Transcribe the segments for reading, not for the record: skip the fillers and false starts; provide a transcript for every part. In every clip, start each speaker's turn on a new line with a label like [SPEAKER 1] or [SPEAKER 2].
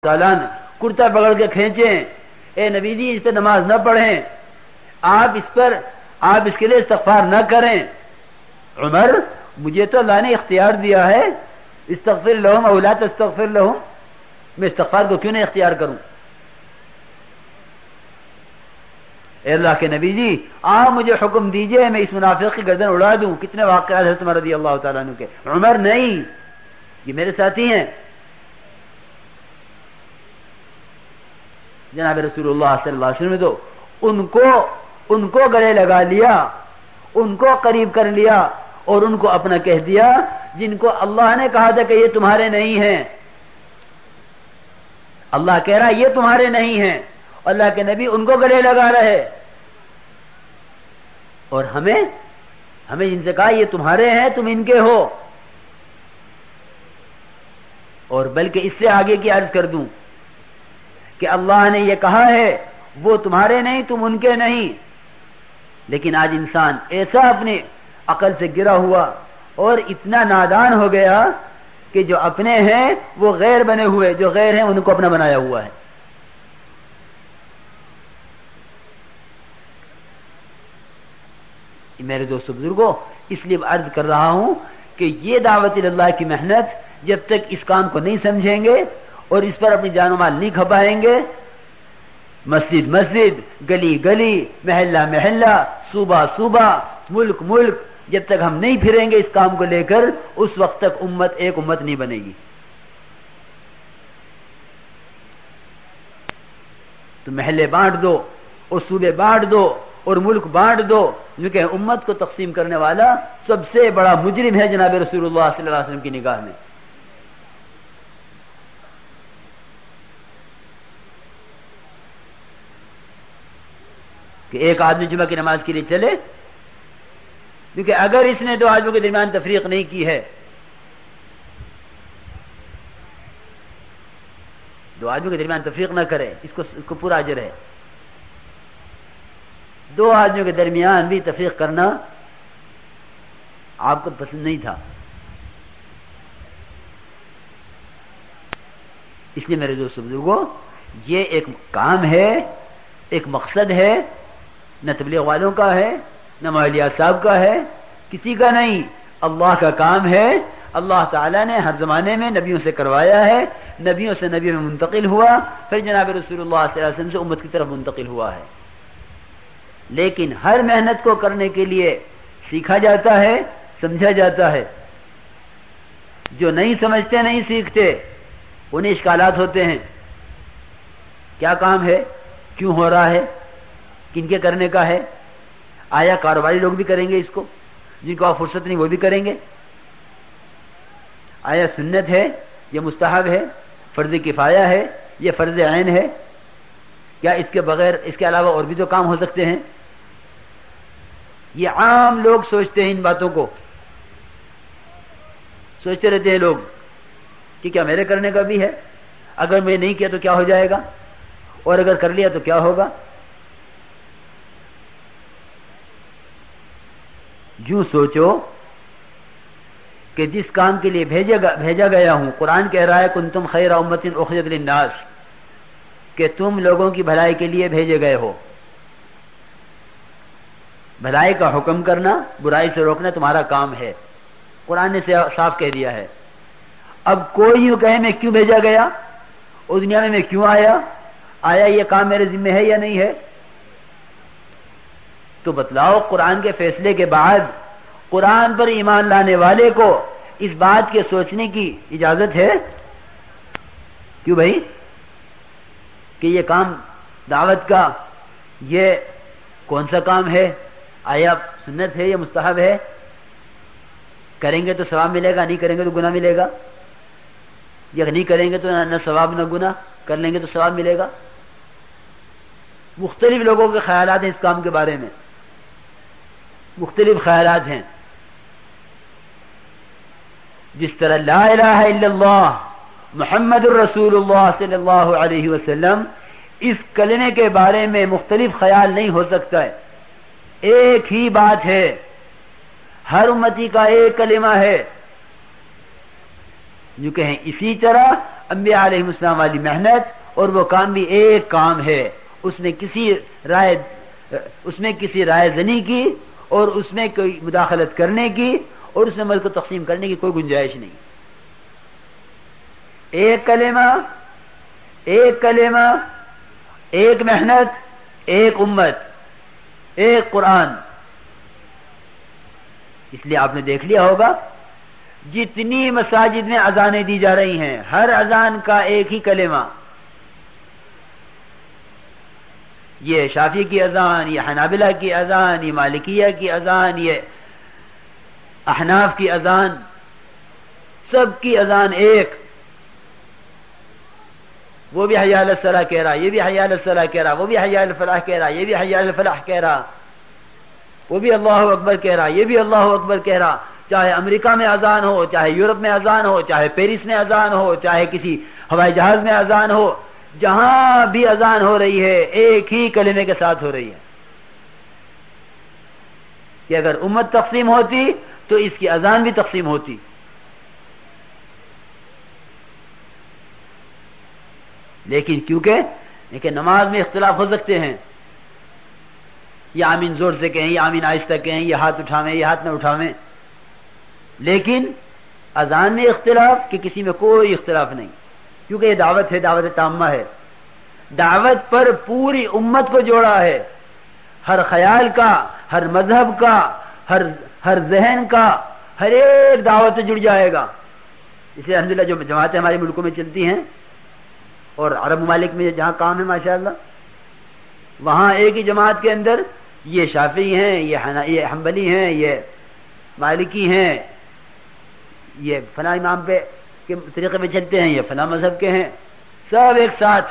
[SPEAKER 1] تعالیٰ کرتا پکڑ کے کھینچیں، اے نبی جی اس پہ نماز نہ پڑھیں، آپ اس کے لیے استغفار نہ کریں۔ عمر مجھے تو اللہ نے اختیار دیا ہے، استغفر لہم او لا تستغفر لہم، میں استغفار کو کیوں نہیں اختیار کروں؟ اے اللہ کے نبی جی آپ مجھے حکم دیجئے میں اس منافق کی گردن اڑا دوں۔ کتنے واقعات حضرت عمر رضی اللہ تعالیٰ عنہ کے۔ عمر نہیں، یہ میرے ساتھی ہیں، جناب رسول اللہ صلی اللہ علیہ وسلم نے تو ان کو گلے لگا لیا، ان کو قریب کر لیا اور ان کو اپنا کہہ دیا جن کو اللہ نے کہا تھا کہ یہ تمہارے نہیں ہیں۔ اللہ کہہ رہا یہ تمہارے نہیں ہیں، اللہ کے نبی ان کو گلے لگا رہے، اور ہمیں جن سے کہا یہ تمہارے ہیں تم ان کے ہو۔ اور بلکہ اس سے آگے کی عرض کر دوں کہ اللہ نے یہ کہا ہے وہ تمہارے نہیں تم ان کے نہیں، لیکن آج انسان ایسا اپنی عقل سے گرا ہوا اور اتنا نادان ہو گیا کہ جو اپنے ہیں وہ غیر بنے ہوئے، جو غیر ہیں ان کو اپنا بنایا ہوا ہے۔ میرے دوستو بزرگوں، اس لیے عرض کر رہا ہوں کہ یہ دعوت اللہ کی محنت جب تک اس کام کو نہیں سمجھیں گے اور اس پر اپنی جان و مال نہیں کھپائیں گے، مسجد مسجد، گلی گلی، محلہ محلہ، صوبہ صوبہ، ملک ملک، جب تک ہم نہیں پھریں گے اس کام کو لے کر، اس وقت تک امت ایک امت نہیں بنے گی۔ تو محلے بانٹ دو اور صوبے بانٹ دو اور ملک بانٹ دو، کیونکہ امت کو تقسیم کرنے والا سب سے بڑا مجرم ہے جناب رسول اللہ صلی اللہ علیہ وسلم کی نگاہ میں۔ کہ ایک آدمی جمعہ کی نماز کے لیے چلے، کیونکہ اگر اس نے دو آدمیوں کے درمیان تفریق نہیں کی ہے، دو آدمیوں کے درمیان تفریق نہ کرے، اس کو پورا اجر ہے۔ دو آدمیوں کے درمیان بھی تفریق کرنا آپ کو پسند نہیں تھا، اس لیے میرے دوستو بزرگوں یہ ایک کام ہے، ایک مقصد ہے، نہ تبلیغ والوں کا ہے، نہ مولویات صاحب کا ہے، کسی کا نہیں، اللہ کا کام ہے۔ اللہ تعالیٰ نے ہر زمانے میں نبیوں سے کروایا ہے، نبیوں سے نبیوں میں منتقل ہوا، پھر جناب رسول اللہ صلی اللہ علیہ وسلم سے امت کی طرف منتقل ہوا ہے۔ لیکن ہر محنت کو کرنے کے لیے سیکھا جاتا ہے، سمجھا جاتا ہے۔ جو نہیں سمجھتے نہیں سیکھتے انہیں اشکالات ہوتے ہیں، کیا کام ہے، کیوں ہو رہا ہے، کن کے کرنے کا ہے، آیا کاروباری لوگ بھی کریں گے اس کو، جن کو آپ فرصت نہیں وہ بھی کریں گے، آیا سنت ہے، یہ مستحب ہے، فرض کفایہ ہے، یہ فرض عین ہے، کیا اس کے بغیر اس کے علاوہ اور بھی تو کام ہو سکتے ہیں؟ یہ عام لوگ سوچتے ہیں، ان باتوں کو سوچتے رہتے ہیں لوگ کہ کیا میرے کرنے کا بھی ہے، اگر میں نہیں کیا تو کیا ہو جائے گا، اور اگر کر لیا تو کیا ہوگا۔ یوں سوچو کہ جس کام کے لیے بھیجا گیا ہوں، قرآن کہہ رہا ہے کنتم خیر امۃ اخرجت للناس، کہ تم لوگوں کی بھلائی کے لیے بھیجے گئے ہو۔ بھلائی کا حکم کرنا، برائی سے روکنا تمہارا کام ہے، قرآن نے صاف کہہ دیا ہے۔ اب کوئی یوں کہے میں کیوں بھیجا گیا، اس دنیا میں کیوں آیا یہ کام میرے ذمہ ہے یا نہیں ہے؟ تو بتلاؤ، قرآن کے فیصلے کے بعد قرآن پر ایمان لانے والے کو اس بات کے سوچنے کی اجازت ہے؟ کیوں بھائی کہ یہ کام دعوت کا یہ کون سا کام ہے، آیا سنت ہے یا مستحب ہے، کریں گے تو ثواب ملے گا، نہیں کریں گے تو گناہ ملے گا، یا نہیں کریں گے تو نہ ثواب نہ گناہ، کر لیں گے تو ثواب ملے گا۔ مختلف لوگوں کے خیالات ہیں اس کام کے بارے میں، مختلف خیالات ہیں۔ جس طرح لا الہ الا اللہ محمد الرسول اللہ صلی اللہ علیہ وسلم، اس کلمے کے بارے میں مختلف خیال نہیں ہو سکتا ہے، ایک ہی بات ہے، ہر امتی کا ایک کلمہ ہے۔ جو کہیں اسی طرح انبیاء علیہ السلام والی محنت، اور وہ کام بھی ایک کام ہے، اس نے کسی رائے زنی کی اور اس میں کوئی مداخلت کرنے کی اور اس نے ملک کو تقسیم کرنے کی کوئی گنجائش نہیں۔ ایک کلمہ، ایک محنت، ایک امت، ایک قرآن۔ اس لیے آپ نے دیکھ لیا ہوگا جتنی مساجد میں اذانیں دی جا رہی ہیں، ہر اذان کا ایک ہی کلمہ، یہ شافعی کی اذان، یہ حنابلہ کی اذان، یہ مالکیہ کی اذان، یہ احناف کی اذان، سب کی اذان ایک۔ وہ بھی حی علی الصلاح کہہ رہا، یہ بھی حی علی الصلاح کہہ رہا، وہ بھی حی علی الفلاح کہہ رہا، یہ بھی حی علی الفلاح کہہ رہا، وہ بھی اللہ اکبر کہہ رہا، یہ بھی اللہ اکبر کہہ رہا۔ چاہے امریکہ میں اذان ہو، چاہے یورپ میں اذان ہو، چاہے پیرس میں اذان ہو، چاہے کسی ہوائی جہاز میں اذان ہو، جہاں بھی اذان ہو رہی ہے ایک ہی کلمے کے ساتھ ہو رہی ہے کہ اگر امت تقسیم ہوتی تو اس کی اذان بھی تقسیم ہوتی۔ لیکن کیونکہ نماز میں اختلاف ہو سکتے ہیں، یہ آمین زور سے کہیں، یہ آمین آہستہ کہیں، یہ ہاتھ اٹھاویں، یہ ہاتھ نہ اٹھاویں، لیکن اذان میں اختلاف کہ کسی میں کوئی اختلاف نہیں، کیونکہ یہ دعوت ہے، دعوت تامہ ہے، دعوت پر پوری امت کو جوڑا ہے، ہر خیال کا، ہر مذہب کا، ہر ذہن کا، ہر ایک دعوت سے جڑ جائے گا۔ اس لیے الحمدللہ جو جماعتیں ہمارے ملکوں میں چلتی ہیں اور عرب ممالک میں جہاں کام ہے ماشاءاللہ، وہاں ایک ہی جماعت کے اندر یہ شافعی ہیں، یہ حنبلی ہیں، یہ مالکی ہیں، یہ فلاں امام پہ کے طریقے پہ چلتے ہیں، یہ فلاں مذہب کے ہیں، سب ایک ساتھ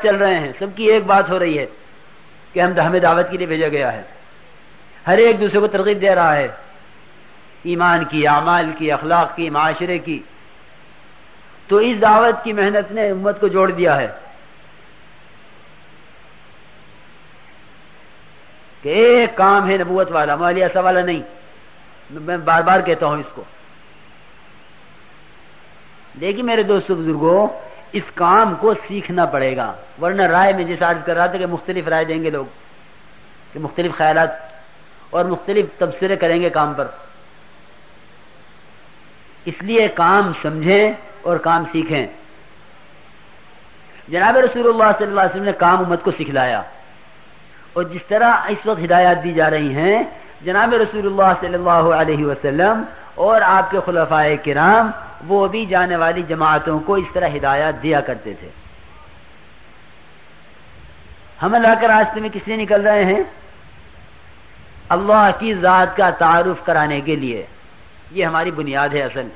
[SPEAKER 1] چل رہے ہیں، سب کی ایک بات ہو رہی ہے کہ ہمیں دعوت کے لیے بھیجا گیا ہے، ہر ایک دوسرے کو ترغیب دے رہا ہے، ایمان کی، اعمال کی، اخلاق کی، معاشرے کی۔ تو اس دعوت کی محنت نے امت کو جوڑ دیا ہے کہ ایک کام ہے نبوت والا، مولوی ایسا والا نہیں، میں بار بار کہتا ہوں اس کو۔ لیکن میرے دوستو بزرگوں، اس کام کو سیکھنا پڑے گا، ورنہ رائے میں جیسا عرض کر رہا تھا کہ مختلف رائے دیں گے لوگ، کہ مختلف خیالات اور مختلف تبصرے کریں گے کام پر۔ اس لیے کام سمجھیں اور کام سیکھیں۔ جناب رسول اللہ صلی اللہ علیہ وسلم نے کام امت کو سکھلایا، اور جس طرح اس وقت ہدایات دی جا رہی ہیں، جناب رسول اللہ صلی اللہ علیہ وسلم اور آپ کے خلفائے کرام وہ بھی جانے والی جماعتوں کو اس طرح ہدایات دیا کرتے تھے۔ ہم اللہ کے راستے میں کس لیے نکل رہے ہیں؟ اللہ کی ذات کا تعارف کرانے کے لیے، یہ ہماری بنیاد ہے اصل۔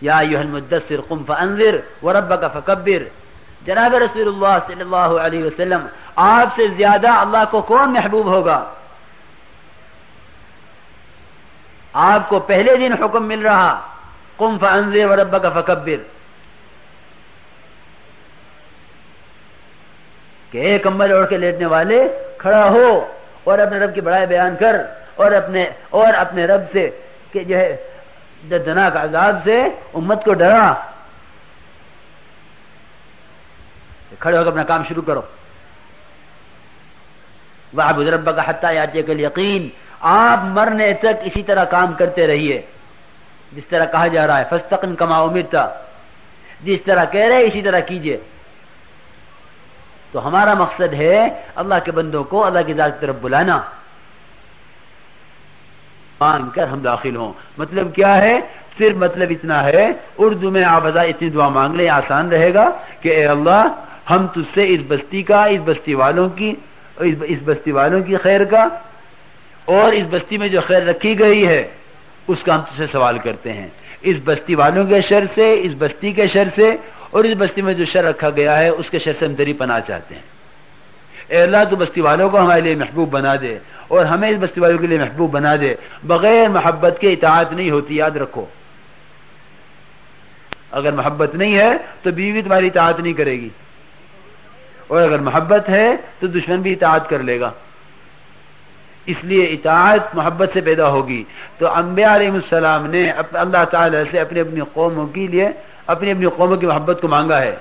[SPEAKER 1] یا ایھا المدثر قم فانذر وربک فکبر۔ جناب رسول اللہ صلی اللہ علیہ وسلم، آپ سے زیادہ اللہ کو کون محبوب ہوگا؟ آپ کو پہلے دن حکم مل رہا قم فانذر وربک فکبر، کہ ایک کمبل اوڑھ کے لیٹنے والے کھڑا ہو اور اپنے رب کی بڑائی بیان کر، اور اپنے رب سے کہ جو ہے دردناک عذاب سے امت کو ڈرا، کھڑے ہو کے اپنا کام شروع کرو۔ وَاعْبُدْ رَبَّكَ حَتَّى يَأْتِيَكَ الْيَقِينُ، آپ مرنے تک اسی طرح کام کرتے رہیے جس طرح کہا جا رہا ہے، فَاسْتَقِمْ كَمَا أُمِرْتَ، جس طرح کہہ رہے اسی طرح کیجئے۔ تو ہمارا مقصد ہے اللہ کے بندوں کو اللہ کی ذات کی طرف بلانا، مان کر ہم داخل ہوں۔ مطلب کیا ہے؟ صرف مطلب اتنا ہے، اردو میں آپ اتنی دعا مانگ لیں، آسان رہے گا کہ اے اللہ، ہم تجھ سے اس بستی کا، اس بستی والوں کی خیر کا، اور اس بستی میں جو خیر رکھی گئی ہے اس کا ہم تجھ سے سوال کرتے ہیں، اس بستی والوں کے شر سے، اس بستی کے شر سے، اور اس بستی میں جو شر رکھا گیا ہے اس کے شر سے ہم تیری پناہ چاہتے ہیں۔ اے اللہ، تو بستی والوں کو ہمارے لیے محبوب بنا دے، اور ہمیں اس بستی والوں کے لیے محبوب بنا دے۔ بغیر محبت کے اطاعت نہیں ہوتی، یاد رکھو۔ اگر محبت نہیں ہے تو بیوی تمہاری اطاعت نہیں کرے گی، اور اگر محبت ہے تو دشمن بھی اطاعت کر لے گا۔ اس لیے اطاعت محبت سے پیدا ہوگی. تو انبیاء علیہ السلام نے اللہ تعالی سے اپنی اپنی قوموں کے لیے اپنی اپنی قوموں کی محبت کو مانگا ہے.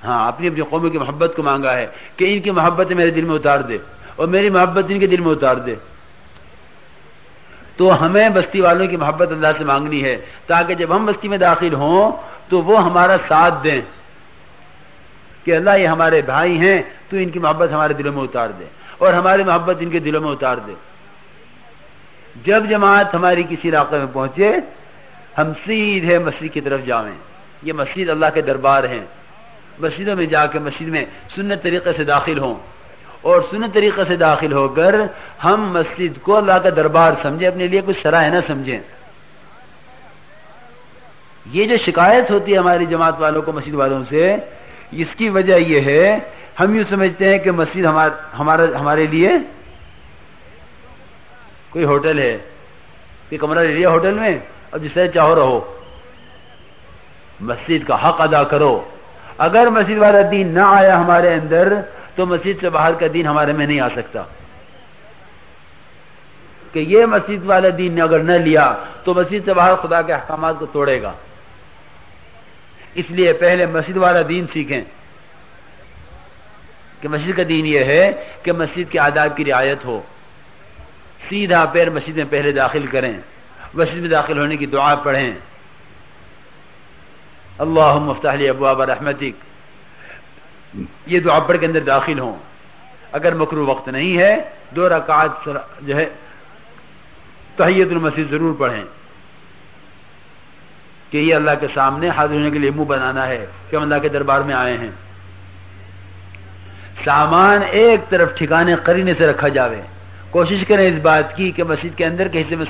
[SPEAKER 1] ہاں، اپنی اپنی قوموں کی محبت کو مانگا ہے کہ ان کی محبت میرے دل میں اتار دے اور میری محبت ان کے دل میں اتار دے. تو ہمیں بستی والوں کی محبت اللہ سے مانگنی ہے تاکہ جب ہم بستی میں داخل ہوں تو وہ ہمارا ساتھ دیں کہ اللہ یہ ہمارے بھائی ہیں، تو ان کی محبت ہمارے دلوں میں اتار دے اور ہماری محبت ان کے دلوں میں اتار دے. جب جماعت ہماری کسی علاقے میں پہنچے ہم سیدھے مسجد کی طرف جائیں. یہ مسجد اللہ کے دربار ہیں. مسجدوں میں جا کے مسجد میں سنت طریقے سے داخل ہوں اور سنت طریقے سے داخل ہو کر ہم مسجد کو اللہ کا دربار سمجھیں، اپنے لیے کچھ سرائے نہ سمجھیں. یہ جو شکایت ہوتی ہے ہماری جماعت والوں کو مسجد والوں سے، اس کی وجہ یہ ہے ہم یوں سمجھتے ہیں کہ مسجد ہمارے لیے کوئی ہوٹل ہے، کوئی کمرہ لے لیا ہوٹل میں اور جس طرح چاہو رہو. مسجد کا حق ادا کرو. اگر مسجد والا دین نہ آیا ہمارے اندر تو مسجد سے باہر کا دین ہمارے میں نہیں آ سکتا. کہ یہ مسجد والا دین نے اگر نہ لیا تو مسجد سے باہر خدا کے احکامات کو توڑے گا. اس لیے پہلے مسجد والا دین سیکھیں کہ مسجد کا دین یہ ہے کہ مسجد کے آداب کی رعایت ہو. سیدھا پیر مسجد میں پہلے داخل کریں، مسجد میں داخل ہونے کی دعا پڑھیں، اللہم افتح لی ابواب رحمتک، یہ دعا پڑھ کے اندر داخل ہوں. اگر مکروہ وقت نہیں ہے 2 رکعات جو ہے تحیۃ المسجد ضرور پڑھیں کہ یہ اللہ کے سامنے حاضر ہونے کے لیے منہ بنانا ہے کہ ہم اللہ کے دربار میں آئے ہیں. سامان ایک طرف ٹھکانے قرینے سے رکھا جاوے. کوشش کریں اس بات کی کہ مسجد کے اندر کے حصے میں